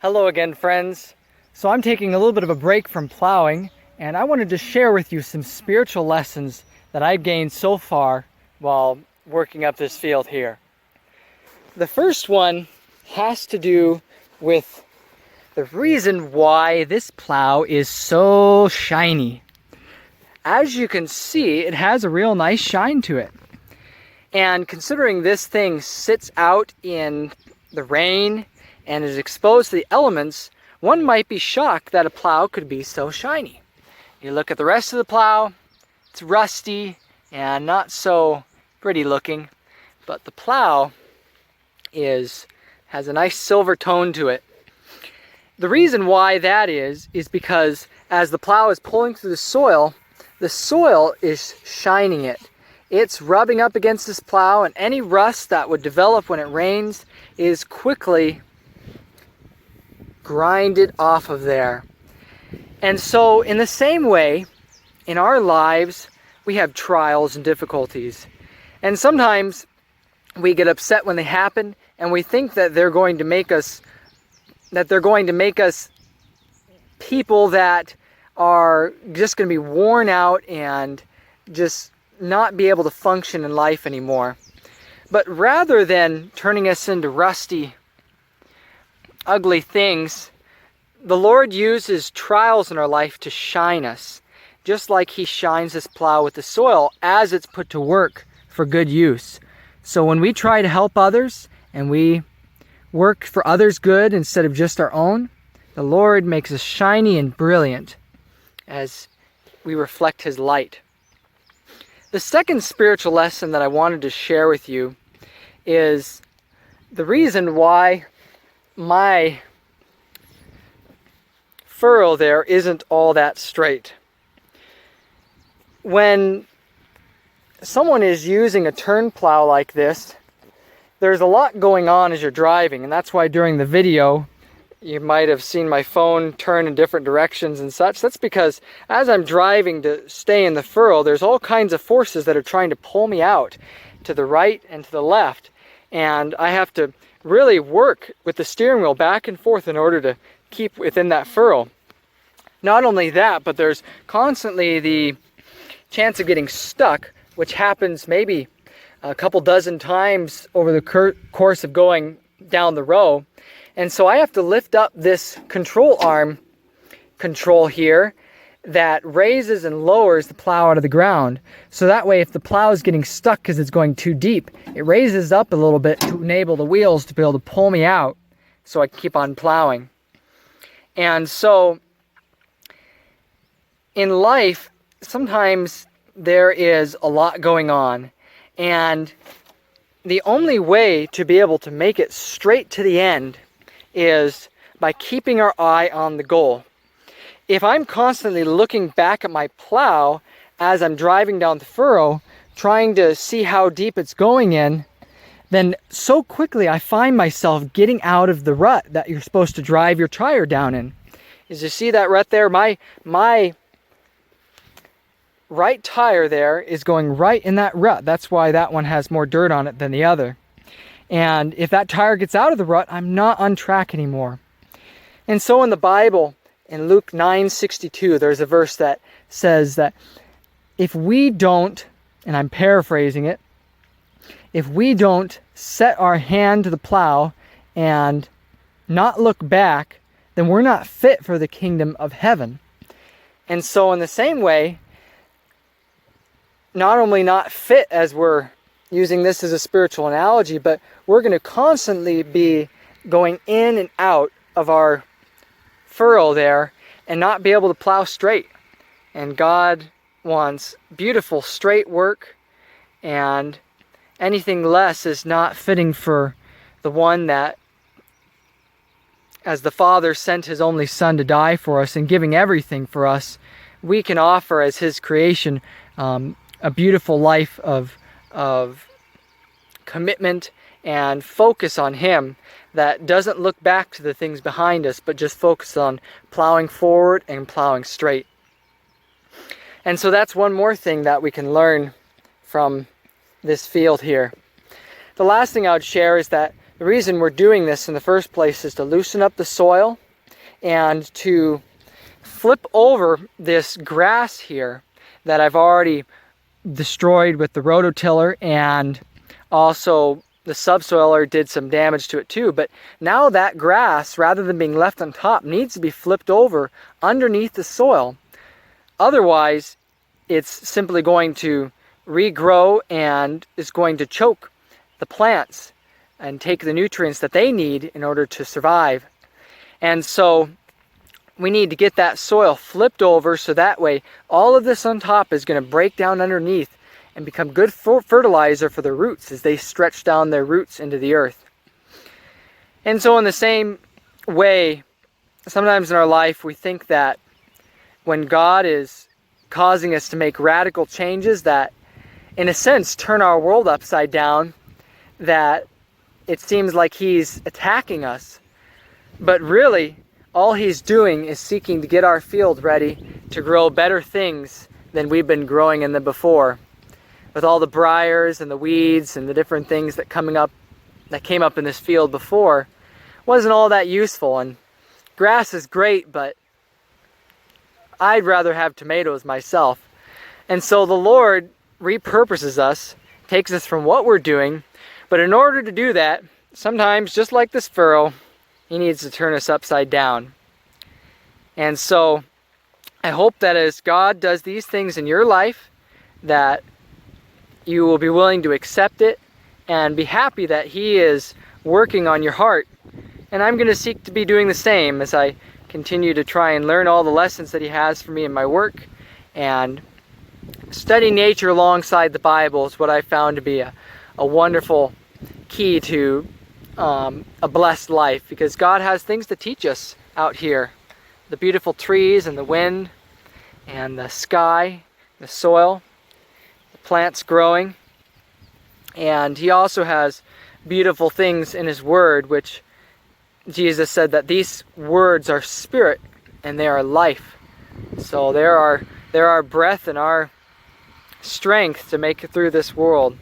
Hello again, friends. So I'm taking a little bit of a break from plowing, and I wanted to share with you some spiritual lessons that I've gained so far while working up this field here. The first one has to do with the reason why this plow is so shiny. As you can see, it has a real nice shine to it. And considering this thing sits out in the rain and is exposed to the elements, one might be shocked that a plow could be so shiny. You look at the rest of the plow, it's rusty and not so pretty looking, but the plow has a nice silver tone to it. The reason why that is because as the plow is pulling through the soil is shining it. It's rubbing up against this plow, and any rust that would develop when it rains is quickly grinded off of there. And so in the same way, in our lives, we have trials and difficulties. And sometimes we get upset when they happen, and we think that they're going to make us people that are just going to be worn out and just not be able to function in life anymore. But rather than turning us into rusty, ugly things, the Lord uses trials in our life to shine us, just like He shines this plow with the soil as it's put to work for good use. So when we try to help others and we work for others' good instead of just our own, the Lord makes us shiny and brilliant as we reflect His light. The second spiritual lesson that I wanted to share with you is the reason why my furrow there isn't all that straight. When someone is using a turn plow like this, there's a lot going on as you're driving, and that's why during the video you might have seen my phone turn in different directions and such. That's because as I'm driving to stay in the furrow, there's all kinds of forces that are trying to pull me out to the right and to the left. And I have to really work with the steering wheel back and forth in order to keep within that furrow. Not only that, but there's constantly the chance of getting stuck, which happens maybe a couple dozen times over the course of going down the row. And so I have to lift up this control arm control here that raises and lowers the plow out of the ground. So that way, if the plow is getting stuck because it's going too deep, it raises up a little bit to enable the wheels to be able to pull me out so I can keep on plowing. And so in life, sometimes there is a lot going on, and the only way to be able to make it straight to the end is by keeping our eye on the goal. If I'm constantly looking back at my plow as I'm driving down the furrow, trying to see how deep it's going in, then so quickly I find myself getting out of the rut that you're supposed to drive your tire down in. As you see that rut there, my right tire there is going right in that rut. That's why that one has more dirt on it than the other. And if that tire gets out of the rut, I'm not on track anymore. And so in the Bible, in Luke 9:62, there's a verse that says that if we don't, and I'm paraphrasing it, if we don't set our hand to the plow and not look back, then we're not fit for the kingdom of heaven. And so in the same way, not only not fit as we're using this as a spiritual analogy, but we're going to constantly be going in and out of our furrow there and not be able to plow straight. And God wants beautiful straight work, and anything less is not fitting for the one that, as the Father sent His only Son to die for us and giving everything for us, we can offer as His creation a beautiful life of commitment and focus on Him that doesn't look back to the things behind us, but just focus on plowing forward and plowing straight. And so that's one more thing that we can learn from this field here. The last thing I would share is that The reason we're doing this in the first place is to loosen up the soil and to flip over this grass here that I've already destroyed with the rototiller, and also the subsoiler did some damage to it too. But now that grass, rather than being left on top, needs to be flipped over underneath the soil. Otherwise, it's simply going to regrow and is going to choke the plants and take the nutrients that they need in order to survive. And so we need to get that soil flipped over so that way all of this on top is going to break down underneath and become good fertilizer for the roots as they stretch down their roots into the earth. And so in the same way, sometimes in our life we think that when God is causing us to make radical changes that, in a sense, turn our world upside down, that it seems like He's attacking us. But really, all He's doing is seeking to get our field ready to grow better things than we've been growing in them before. With all the briars and the weeds and the different things that came up in this field before, wasn't all that useful. And grass is great, but I'd rather have tomatoes myself. And so the Lord repurposes us, takes us from what we're doing, but in order to do that, sometimes, just like this furrow, He needs to turn us upside down. And so I hope that as God does these things in your life, that you will be willing to accept it and be happy that He is working on your heart. And I'm going to seek to be doing the same as I continue to try and learn all the lessons that He has for me in my work. And studying nature alongside the Bible is what I found to be a wonderful key to a blessed life, because God has things to teach us out here. The beautiful trees and the wind and the sky, the soil, the plants growing. And He also has beautiful things in His Word, which Jesus said that these words are spirit and they are life. So there are breath and our strength to make it through this world.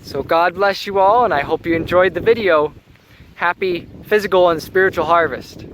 So God bless you all, and I hope you enjoyed the video. Happy physical and spiritual harvest.